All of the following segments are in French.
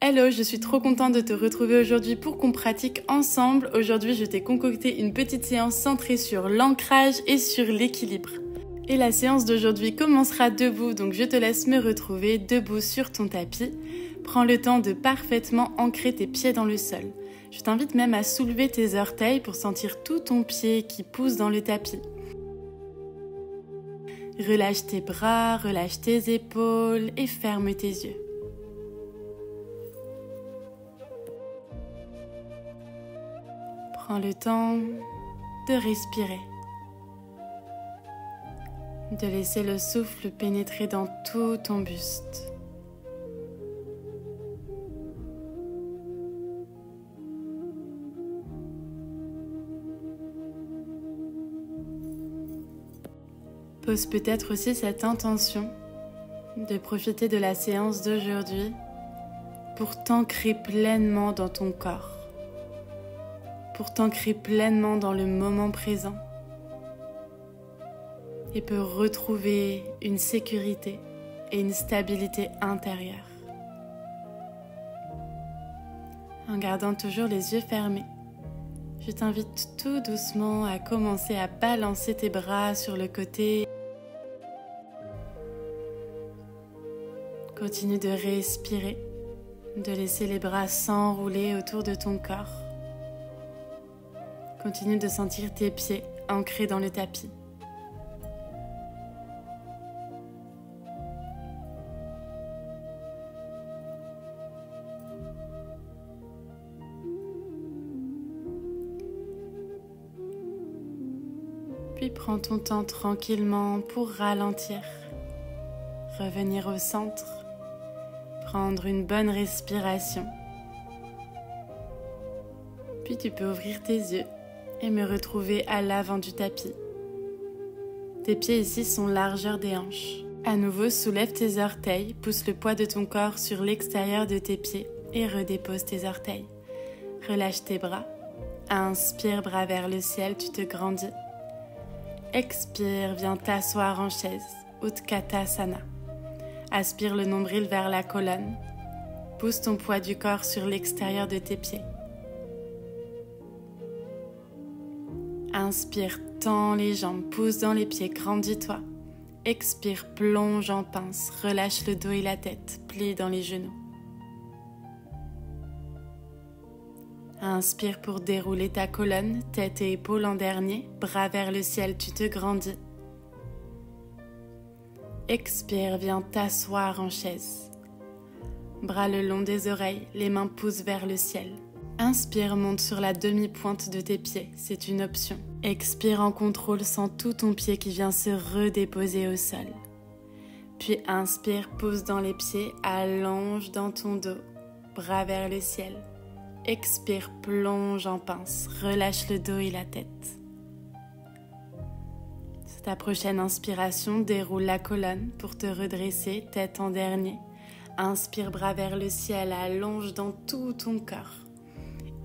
Hello, je suis trop contente de te retrouver aujourd'hui pour qu'on pratique ensemble. Aujourd'hui, je t'ai concocté une petite séance centrée sur l'ancrage et sur l'équilibre. Et la séance d'aujourd'hui commencera debout, donc je te laisse me retrouver debout sur ton tapis. Prends le temps de parfaitement ancrer tes pieds dans le sol. Je t'invite même à soulever tes orteils pour sentir tout ton pied qui pousse dans le tapis. Relâche tes bras, relâche tes épaules et ferme tes yeux. Prends le temps de respirer, de laisser le souffle pénétrer dans tout ton buste. Pose peut-être aussi cette intention de profiter de la séance d'aujourd'hui pour t'ancrer pleinement dans ton corps, pour t'ancrer pleinement dans le moment présent et pour retrouver une sécurité et une stabilité intérieure. En gardant toujours les yeux fermés, je t'invite tout doucement à commencer à balancer tes bras sur le côté. Continue de respirer, de laisser les bras s'enrouler autour de ton corps. Continue de sentir tes pieds ancrés dans le tapis. Puis prends ton temps tranquillement pour ralentir, revenir au centre, prendre une bonne respiration. Puis tu peux ouvrir tes yeux et me retrouver à l'avant du tapis. Tes pieds ici sont largeur des hanches. À nouveau, soulève tes orteils, pousse le poids de ton corps sur l'extérieur de tes pieds et redépose tes orteils. Relâche tes bras. Inspire, bras vers le ciel, tu te grandis. Expire, viens t'asseoir en chaise, Utkatasana. Aspire le nombril vers la colonne. Pousse ton poids du corps sur l'extérieur de tes pieds. Inspire, tends les jambes, pousse dans les pieds, grandis-toi. Expire, plonge en pince, relâche le dos et la tête, plie dans les genoux. Inspire pour dérouler ta colonne, tête et épaules en dernier, bras vers le ciel, tu te grandis. Expire, viens t'asseoir en chaise. Bras le long des oreilles, les mains poussent vers le ciel. Inspire, monte sur la demi-pointe de tes pieds, c'est une option. Expire en contrôle, sens tout ton pied qui vient se redéposer au sol. Puis inspire, pousse dans les pieds, allonge dans ton dos, bras vers le ciel. Expire, plonge en pince, relâche le dos et la tête. Sur ta prochaine inspiration, déroule la colonne pour te redresser, tête en dernier. Inspire, bras vers le ciel, allonge dans tout ton corps.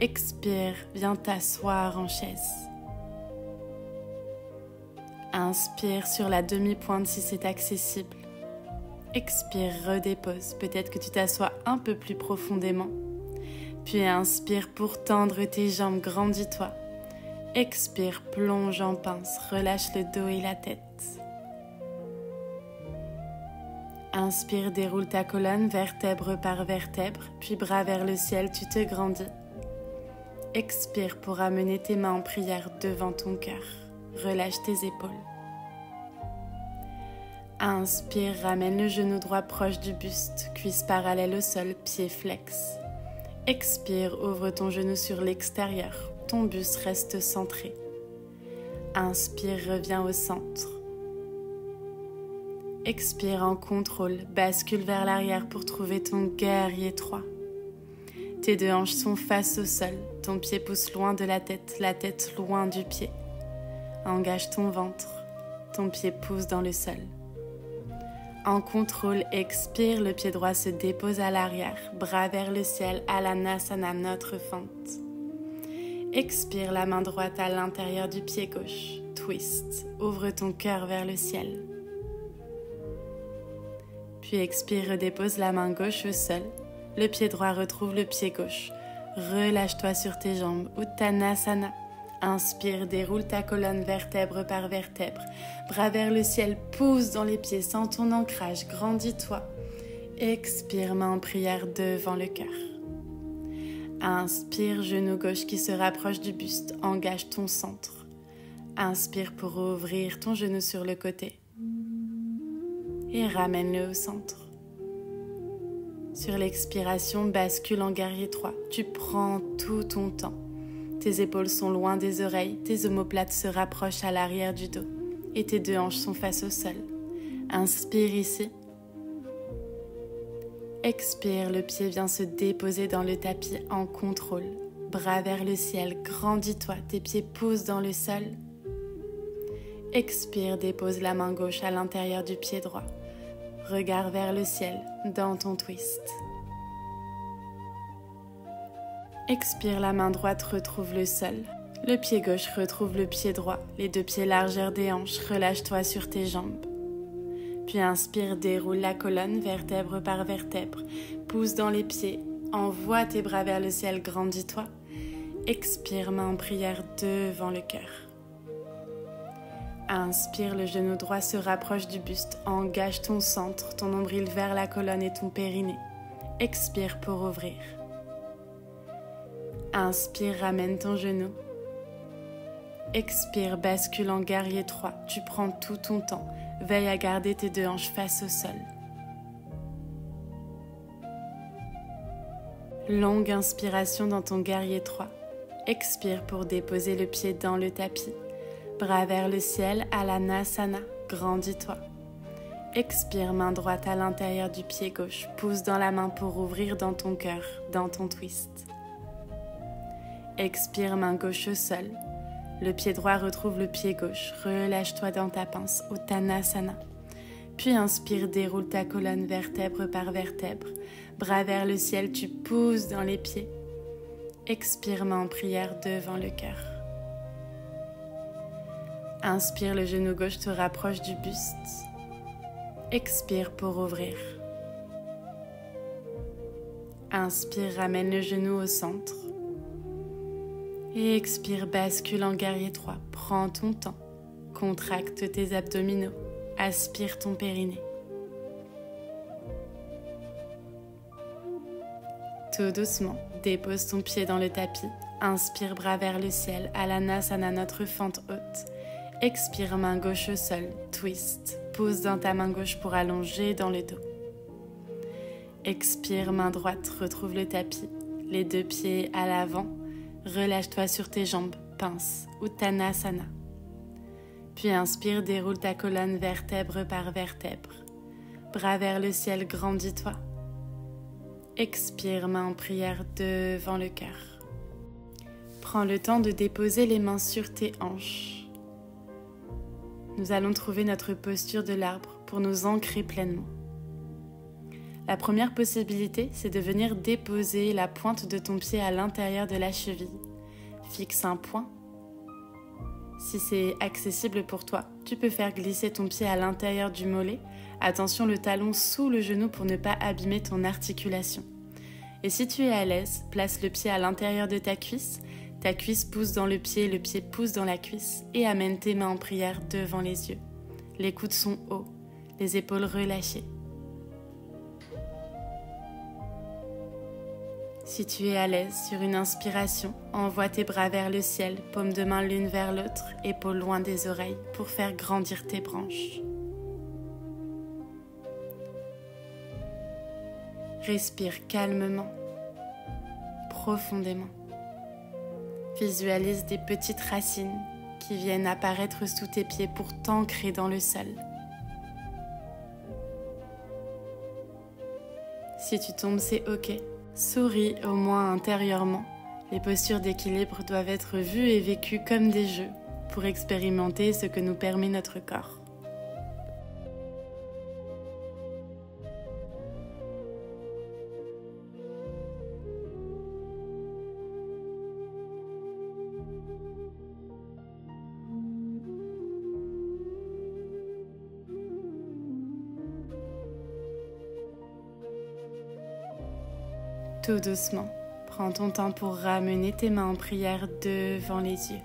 Expire, viens t'asseoir en chaise. Inspire sur la demi-pointe si c'est accessible. Expire, redépose. Peut-être que tu t'assois un peu plus profondément. Puis inspire pour tendre tes jambes, grandis-toi. Expire, plonge en pince, relâche le dos et la tête. Inspire, déroule ta colonne, vertèbre par vertèbre, puis bras vers le ciel, tu te grandis. Expire pour amener tes mains en prière devant ton cœur. Relâche tes épaules. Inspire, ramène le genou droit proche du buste, cuisse parallèle au sol, pied flex. Expire, ouvre ton genou sur l'extérieur, ton buste reste centré. Inspire, reviens au centre. Expire en contrôle, bascule vers l'arrière pour trouver ton guerrier 3. Tes deux hanches sont face au sol, ton pied pousse loin de la tête loin du pied. Engage ton ventre, ton pied pousse dans le sol. En contrôle, expire, le pied droit se dépose à l'arrière, bras vers le ciel, Alanasana, notre fente. Expire, la main droite à l'intérieur du pied gauche, twist, ouvre ton cœur vers le ciel. Puis expire, redépose la main gauche au sol, Le pied droit retrouve le pied gauche. Relâche-toi sur tes jambes, Uttanasana. Inspire, déroule ta colonne vertèbre par vertèbre. Bras vers le ciel, pousse dans les pieds, sens ton ancrage, grandis-toi. Expire, main en prière devant le cœur. Inspire, genou gauche qui se rapproche du buste, engage ton centre. Inspire pour ouvrir ton genou sur le côté. Et ramène-le au centre. Sur l'expiration, bascule en guerrier 3. Tu prends tout ton temps. Tes épaules sont loin des oreilles, tes omoplates se rapprochent à l'arrière du dos et tes deux hanches sont face au sol. Inspire ici. Expire, le pied vient se déposer dans le tapis en contrôle. Bras vers le ciel, grandis-toi, tes pieds poussent dans le sol. Expire, dépose la main gauche à l'intérieur du pied droit. Regard vers le ciel dans ton twist. Expire, la main droite retrouve le sol. Le pied gauche retrouve le pied droit. Les deux pieds largeur des hanches, relâche-toi sur tes jambes. Puis inspire, déroule la colonne vertèbre par vertèbre. Pousse dans les pieds, envoie tes bras vers le ciel, grandis-toi. Expire, main en prière devant le cœur. Inspire, le genou droit se rapproche du buste. Engage ton centre, ton nombril vers la colonne et ton périnée. Expire pour ouvrir. Inspire, ramène ton genou. Expire, bascule en guerrier 3. Tu prends tout ton temps. Veille à garder tes deux hanches face au sol. Longue inspiration dans ton guerrier 3. Expire pour déposer le pied dans le tapis. Bras vers le ciel, Alanasana. Grandis-toi. Expire, main droite à l'intérieur du pied gauche. Pousse dans la main pour ouvrir dans ton cœur, dans ton twist. Expire, main gauche au sol. Le pied droit retrouve le pied gauche. Relâche-toi dans ta pince, Uttanasana. Puis inspire, déroule ta colonne vertèbre par vertèbre. Bras vers le ciel, tu pousses dans les pieds. Expire, main en prière devant le cœur. Inspire, le genou gauche te rapproche du buste. Expire pour ouvrir. Inspire, ramène le genou au centre. Et expire, bascule en guerrier 3. Prends ton temps. Contracte tes abdominaux. Aspire ton périnée. Tout doucement, dépose ton pied dans le tapis. Inspire, bras vers le ciel, Alanasana, notre fente haute. Expire, main gauche au sol, twist. Pousse dans ta main gauche pour allonger dans le dos. Expire, main droite, retrouve le tapis. Les deux pieds à l'avant. Relâche-toi sur tes jambes, pince, Uttanasana. Puis inspire, déroule ta colonne vertèbre par vertèbre. Bras vers le ciel, grandis-toi. Expire, main en prière devant le cœur. Prends le temps de déposer les mains sur tes hanches. Nous allons trouver notre posture de l'arbre pour nous ancrer pleinement. La première possibilité, c'est de venir déposer la pointe de ton pied à l'intérieur de la cheville. Fixe un point. Si c'est accessible pour toi, tu peux faire glisser ton pied à l'intérieur du mollet. Attention, le talon sous le genou pour ne pas abîmer ton articulation. Et si tu es à l'aise, place le pied à l'intérieur de ta cuisse pousse dans le pied pousse dans la cuisse et amène tes mains en prière devant les yeux. Les coudes sont hauts, les épaules relâchées. Si tu es à l'aise, sur une inspiration, envoie tes bras vers le ciel, paumes de main l'une vers l'autre, épaules loin des oreilles pour faire grandir tes branches. Respire calmement, profondément. Visualise des petites racines qui viennent apparaître sous tes pieds pour t'ancrer dans le sol. Si tu tombes, c'est ok. Souris au moins intérieurement. Les postures d'équilibre doivent être vues et vécues comme des jeux pour expérimenter ce que nous permet notre corps. Tout doucement, prends ton temps pour ramener tes mains en prière devant les yeux.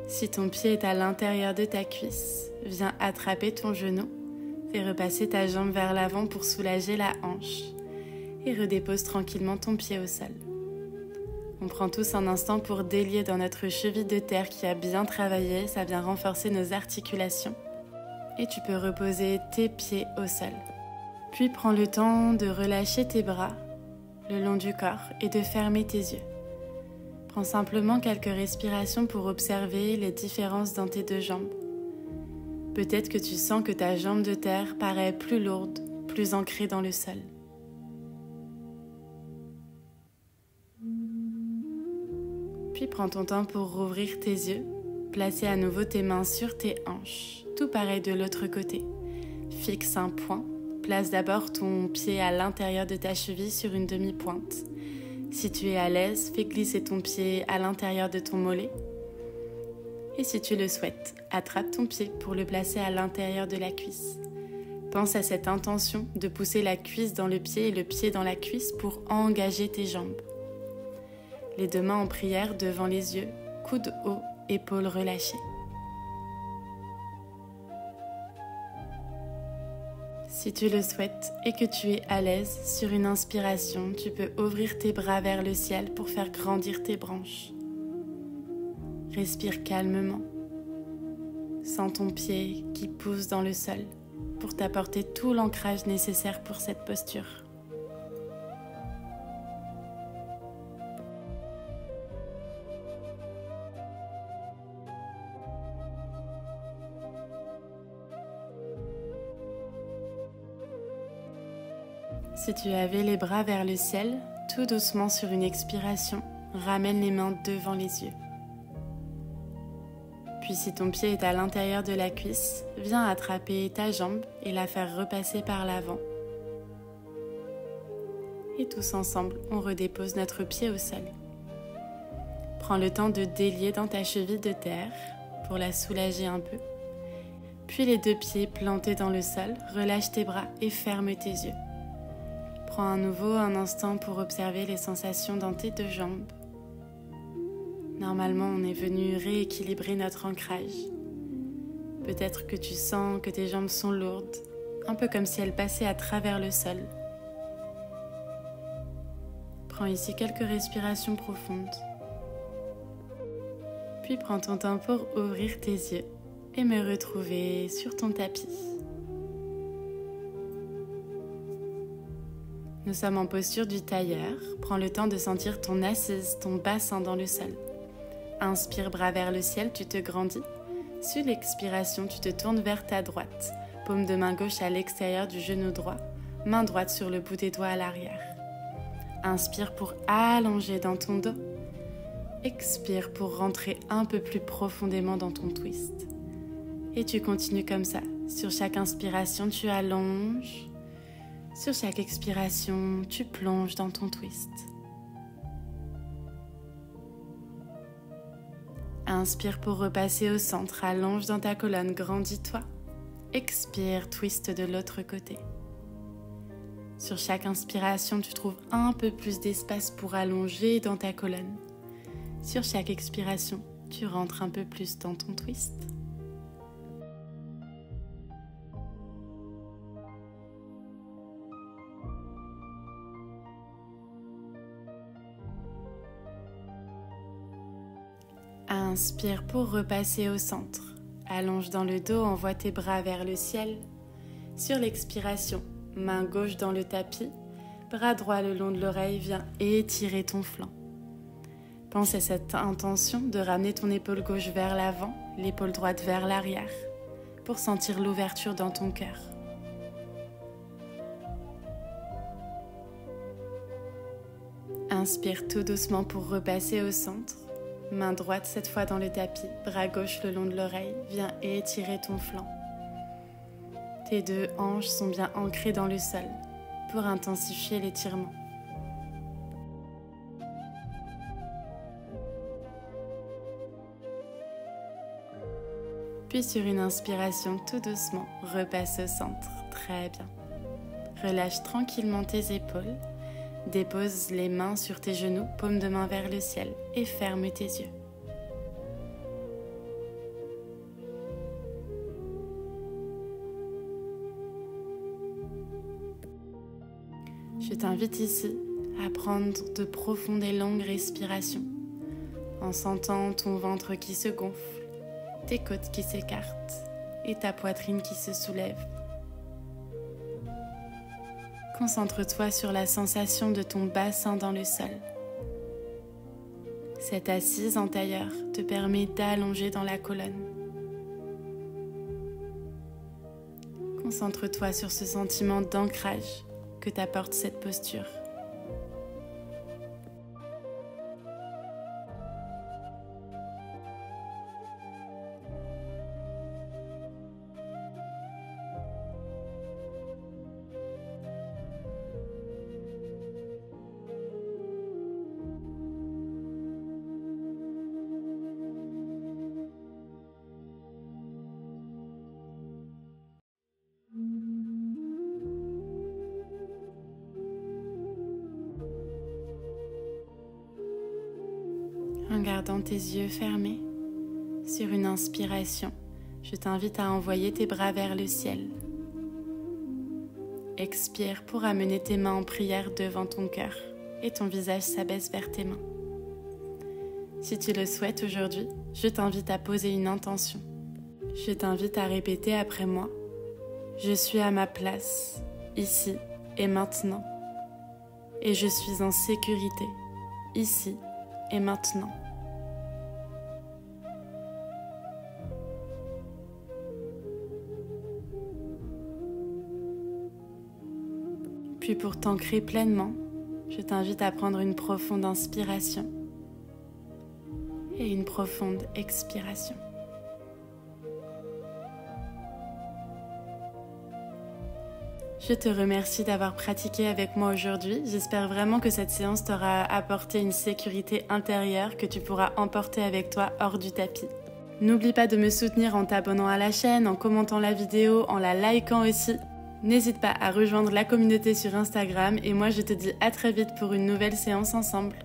Si ton pied est à l'intérieur de ta cuisse, viens attraper ton genou et repasser ta jambe vers l'avant pour soulager la hanche et redépose tranquillement ton pied au sol. On prend tous un instant pour délier dans notre cheville de terre qui a bien travaillé, ça vient renforcer nos articulations. Et tu peux reposer tes pieds au sol. Puis prends le temps de relâcher tes bras le long du corps et de fermer tes yeux. Prends simplement quelques respirations pour observer les différences dans tes deux jambes. Peut-être que tu sens que ta jambe de terre paraît plus lourde, plus ancrée dans le sol. Puis prends ton temps pour rouvrir tes yeux, placer à nouveau tes mains sur tes hanches. Tout pareil de l'autre côté. Fixe un point. Place d'abord ton pied à l'intérieur de ta cheville sur une demi-pointe. Si tu es à l'aise, fais glisser ton pied à l'intérieur de ton mollet. Et si tu le souhaites, attrape ton pied pour le placer à l'intérieur de la cuisse. Pense à cette intention de pousser la cuisse dans le pied et le pied dans la cuisse pour engager tes jambes. Les deux mains en prière devant les yeux, coudes hauts, épaules relâchées. Si tu le souhaites et que tu es à l'aise, sur une inspiration, tu peux ouvrir tes bras vers le ciel pour faire grandir tes branches. Respire calmement. Sens ton pied qui pousse dans le sol pour t'apporter tout l'ancrage nécessaire pour cette posture. Si tu avais les bras vers le ciel, tout doucement sur une expiration, ramène les mains devant les yeux. Puis si ton pied est à l'intérieur de la cuisse, viens attraper ta jambe et la faire repasser par l'avant. Et tous ensemble, on redépose notre pied au sol. Prends le temps de délier dans ta cheville de terre pour la soulager un peu. Puis les deux pieds plantés dans le sol, relâche tes bras et ferme tes yeux. Prends à nouveau un instant pour observer les sensations dans tes deux jambes. Normalement, on est venu rééquilibrer notre ancrage. Peut-être que tu sens que tes jambes sont lourdes, un peu comme si elles passaient à travers le sol. Prends ici quelques respirations profondes. Puis prends ton temps pour ouvrir tes yeux et me retrouver sur ton tapis. Nous sommes en posture du tailleur. Prends le temps de sentir ton assise, ton bassin dans le sol. Inspire, bras vers le ciel, tu te grandis. Sur l'expiration, tu te tournes vers ta droite. Paume de main gauche à l'extérieur du genou droit. Main droite sur le bout des doigts à l'arrière. Inspire pour allonger dans ton dos. Expire pour rentrer un peu plus profondément dans ton twist. Et tu continues comme ça. Sur chaque inspiration, tu allonges. Sur chaque expiration, tu plonges dans ton twist. Inspire pour repasser au centre, allonge dans ta colonne, grandis-toi. Expire, twist de l'autre côté. Sur chaque inspiration, tu trouves un peu plus d'espace pour allonger dans ta colonne. Sur chaque expiration, tu rentres un peu plus dans ton twist. Inspire pour repasser au centre. Allonge dans le dos, envoie tes bras vers le ciel. Sur l'expiration, main gauche dans le tapis, bras droit le long de l'oreille, viens étirer ton flanc. Pense à cette intention de ramener ton épaule gauche vers l'avant, l'épaule droite vers l'arrière, pour sentir l'ouverture dans ton cœur. Inspire tout doucement pour repasser au centre. Main droite cette fois dans le tapis, bras gauche le long de l'oreille, viens étirer ton flanc. Tes deux hanches sont bien ancrées dans le sol pour intensifier l'étirement. Puis sur une inspiration tout doucement, repasse au centre. Très bien. Relâche tranquillement tes épaules, Dépose les mains sur tes genoux, paume de main vers le ciel et ferme tes yeux. Je t'invite ici à prendre de profondes et longues respirations en sentant ton ventre qui se gonfle, tes côtes qui s'écartent et ta poitrine qui se soulève. Concentre-toi sur la sensation de ton bassin dans le sol. Cette assise en tailleur te permet d'allonger dans la colonne. Concentre-toi sur ce sentiment d'ancrage que t'apporte cette posture. En gardant tes yeux fermés, sur une inspiration, je t'invite à envoyer tes bras vers le ciel. Expire pour amener tes mains en prière devant ton cœur et ton visage s'abaisse vers tes mains. Si tu le souhaites aujourd'hui, je t'invite à poser une intention. Je t'invite à répéter après moi. Je suis à ma place, ici et maintenant. Et je suis en sécurité, ici et maintenant. Puis pour t'ancrer pleinement, je t'invite à prendre une profonde inspiration et une profonde expiration. Je te remercie d'avoir pratiqué avec moi aujourd'hui. J'espère vraiment que cette séance t'aura apporté une sécurité intérieure que tu pourras emporter avec toi hors du tapis. N'oublie pas de me soutenir en t'abonnant à la chaîne, en commentant la vidéo, en la likant aussi. N'hésite pas à rejoindre la communauté sur Instagram et moi je te dis à très vite pour une nouvelle séance ensemble.